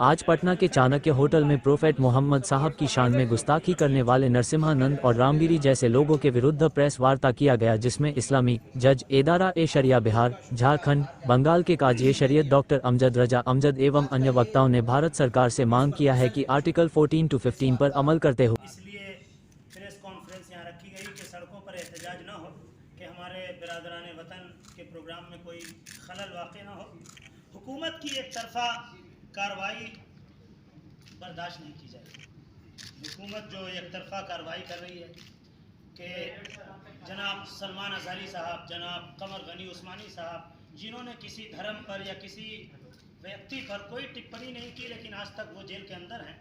آج پٹنہ کے چانکیہ ہوٹل میں پروفیٹ محمد صاحب کی شان میں گستاخی کرنے والے نرسمہا نند اور رامگیری جیسے لوگوں کے ورودھ پریس وارتا کیا گیا، جس میں اسلامی جج ادارہ شریعہ بہار جھارکھنڈ بنگال کے قاضی شریعت ڈاکٹر امجد رجا امجد ایوم انیہ وکتاؤں نے بھارت سرکار سے مانگ کیا ہے کہ آرٹیکل 14-15 پر عمل کرتے ہوئے اس لیے پریس کانفرنس یہاں رکھی گئی کہ سڑکوں پر احتجاج نہ ہو، کہ ہمارے برادران وطن کے پروگرام میں کوئی خلل واقع نہ ہو۔ حکومت کی ایک طرفہ کارروائی برداشت نہیں کی جائے گی۔ حکومت جو ایک طرفہ کارروائی کر رہی ہے کہ جناب سلمان اظہری صاحب، جناب قمر غنی عثمانی صاحب، جنہوں نے کسی دھرم پر یا کسی ویکتی پر کوئی ٹپنی نہیں کی لیکن آج تک وہ جیل کے اندر ہیں،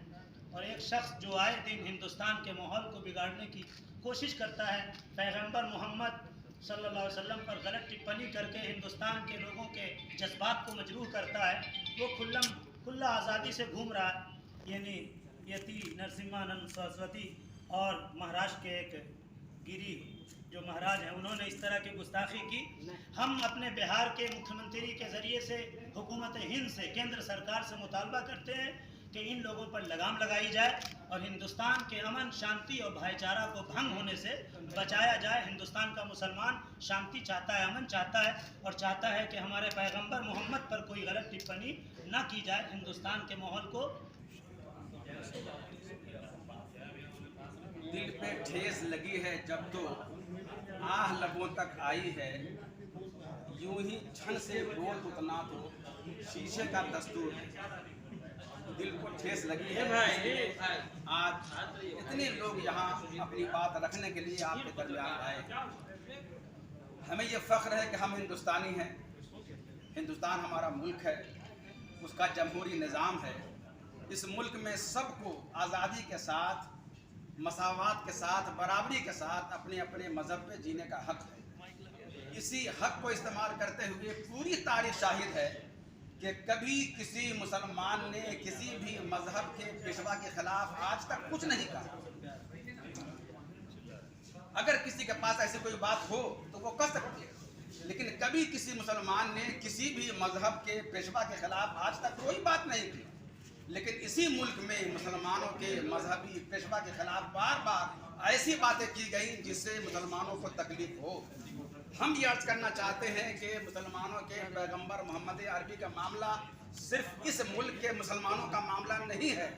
اور ایک شخص جو آئے دن ہندوستان کے ماحول کو بگاڑنے کی کوشش کرتا ہے، پیغمبر محمد صلی اللہ علیہ وسلم پر غلط ٹپنی کر کے ہندوستان کے لوگوں کے جذبات کو مجروح کرتا ہے، وہ کھلا آزادی سے گھوم رہا ہے۔ یعنی یتی نرسمہا نند سرسوتی اور مہاراشٹر کے ایک گیری جو مہاراج ہیں، انہوں نے اس طرح کی گستاخی کی۔ ہم اپنے بہار کے مکھیہ منتری کے ذریعے سے حکومت ہند سے، کیندر سرکار سے مطالبہ کرتے ہیں کہ ان لوگوں پر لگام لگائی جائے اور ہندوستان کے امن، شانتی اور بھائی چارہ کو بھنگ ہونے سے بچایا جائے۔ ہندوستان کا مسلمان شانتی چاہتا ہے، امن چاہتا ہے، اور چاہتا ہے کہ ہمارے پیغمبر محمد پر کوئی غلط ٹپنی نہ کی جائے۔ ہندوستان کے ماحول کو دل پہ ٹھیس لگی ہے جب تو آہ لبوں تک آئی ہے، یوں ہی چھن سے بول اتنا تو شیشے کا دستور ہے۔ دل کو ٹھیس لگی ہے، آج اتنے لوگ یہاں اپنی بات رکھنے کے لیے آپ کے درمیان آئے۔ ہمیں یہ فخر ہے کہ ہم ہندوستانی ہیں، ہندوستان ہمارا ملک ہے، اس کا جمہوری نظام ہے۔ اس ملک میں سب کو آزادی کے ساتھ، مساوات کے ساتھ، برابری کے ساتھ اپنے اپنے مذہب پہ جینے کا حق ہے۔ اسی حق کو استعمال کرتے ہوئے پوری تاریخ شاہد ہے کہ کبھی کسی مسلمان نے کسی بھی مذہب کے پیشوا کے خلاف آج تک کچھ نہیں کہا۔ اگر کسی کے پاس ایسی کوئی بات ہو تو وہ کر سکتے ہیں، لیکن کبھی کسی مسلمان نے کسی بھی مذہب کے پیشوا کے خلاف آج تک کوئی بات نہیں کی۔ لیکن اسی ملک میں مسلمانوں کے مذہبی پیشوا کے خلاف بار بار ایسی باتیں کی گئی جس سے مسلمانوں کو تکلیف ہو۔ ہم یہ عرض کرنا چاہتے ہیں کہ مسلمانوں کے پیغمبر محمد عربی کا معاملہ صرف اس ملک کے مسلمانوں کا معاملہ نہیں ہے۔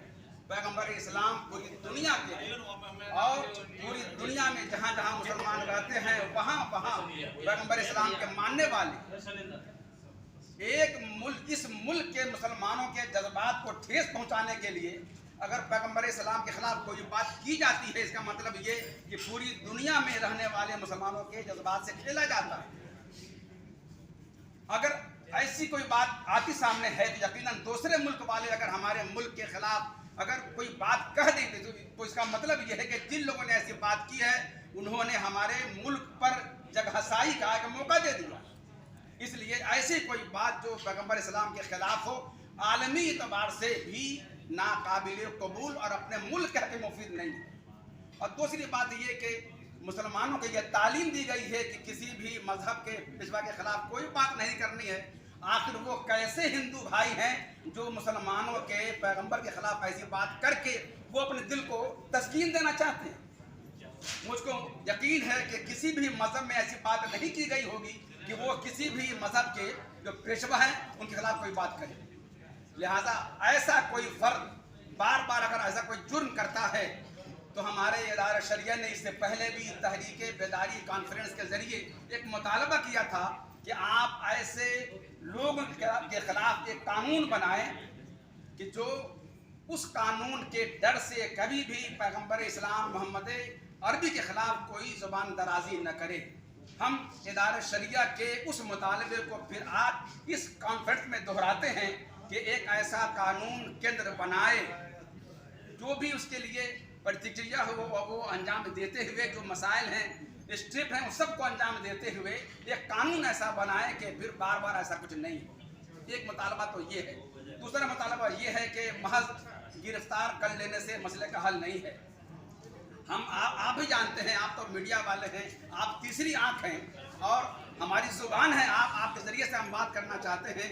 پیغمبر اسلام پوری دنیا کے، اور پوری دنیا میں جہاں جہاں مسلمان رہتے ہیں وہاں وہاں پیغمبر اسلام کے ماننے والے ایک ملک، اس ملک کے مسلمانوں کے جذبات کو ٹھیس پہنچانے کے لیے اگر پیغمبر اسلام کے خلاف کوئی بات کی جاتی ہے، اس کا مطلب یہ کہ پوری دنیا میں رہنے والے مسلمانوں کے جذبات سے کھیلا جاتا ہے۔ اگر ایسی کوئی بات آتی سامنے ہے تو یقیناً دوسرے ملک والے اگر ہمارے ملک کے خلاف اگر کوئی بات کہہ دیتے تو اس کا مطلب یہ ہے کہ جن لوگوں نے ایسی بات کی ہے انہوں نے ہمارے ملک پر جگہسائی کا ایک موقع دے دیا۔ اس لیے ایسی کوئی بات جو پیغمبر اسلام کے خلاف ہو عالمی اعتبار سے بھی ناقابل قبول اور اپنے ملک کے مفید نہیں ہے۔ اور دوسری بات یہ کہ مسلمانوں کو یہ تعلیم دی گئی ہے کہ کسی بھی مذہب کے پیشوا کے خلاف کوئی بات نہیں کرنی ہے۔ آخر وہ کیسے ہندو بھائی ہیں جو مسلمانوں کے پیغمبر کے خلاف ایسی بات کر کے وہ اپنے دل کو تسکین دینا چاہتے ہیں؟ مجھ کو یقین ہے کہ کسی بھی مذہب میں ایسی بات نہیں کی گئی ہوگی کہ وہ کسی بھی مذہب کے جو پیشوا ہیں ان کے خلاف کوئی بات کرے۔ لہذا ایسا کوئی فرد بار بار اگر ایسا کوئی جرم کرتا ہے تو ہمارے ادارہ شریعہ نے اس سے پہلے بھی تحریک بیداری کانفرنس کے ذریعے ایک مطالبہ کیا تھا کہ آپ ایسے لوگوں کے خلاف ایک قانون بنائیں کہ جو اس قانون کے ڈر سے کبھی بھی پیغمبر اسلام محمد عربی کے خلاف کوئی زبان درازی نہ کرے۔ ہم ادارہ شریعہ کے اس مطالبے کو پھر آج اس کانفرنس میں دہراتے ہیں کہ ایک ایسا قانون کیندر بنائے جو بھی اس کے لیے پرتکریا ہو وہ انجام دیتے ہوئے جو مسائل ہیں، اسٹیپ ہیں، اس سب کو انجام دیتے ہوئے ایک قانون ایسا بنائے کہ پھر بار بار ایسا کچھ نہیں ہو۔ ایک مطالبہ تو یہ ہے۔ دوسرا مطالبہ یہ ہے کہ محض گرفتار کر لینے سے مسئلے کا حل نہیں ہے۔ آپ بھی جانتے ہیں، آپ تو میڈیا والے ہیں، آپ تیسری آنکھ ہیں اور ہماری زبان ہے، آپ کے ذریعے سے ہم بات کرنا چاہتے ہیں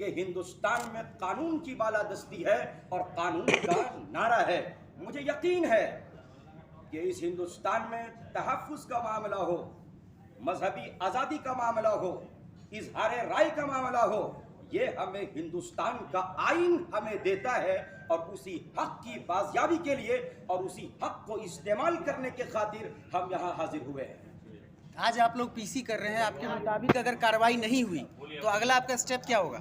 کہ ہندوستان میں قانون کی بالادستی ہے اور قانون کا نعرہ ہے۔ مجھے یقین ہے کہ اس ہندوستان میں تحفظ کا معاملہ ہو، مذہبی آزادی کا معاملہ ہو، اظہار رائے کا معاملہ ہو، یہ ہمیں ہندوستان کا آئین ہمیں دیتا ہے، اور اسی حق کی بازیابی کے لیے اور اسی حق کو استعمال کرنے کے خاطر ہم یہاں حاضر ہوئے ہیں۔ آج آپ لوگ پی سی کر رہے ہیں، آپ کے مطابق اگر کارروائی نہیں ہوئی تو اگلا آپ کا اسٹیپ کیا ہوگا؟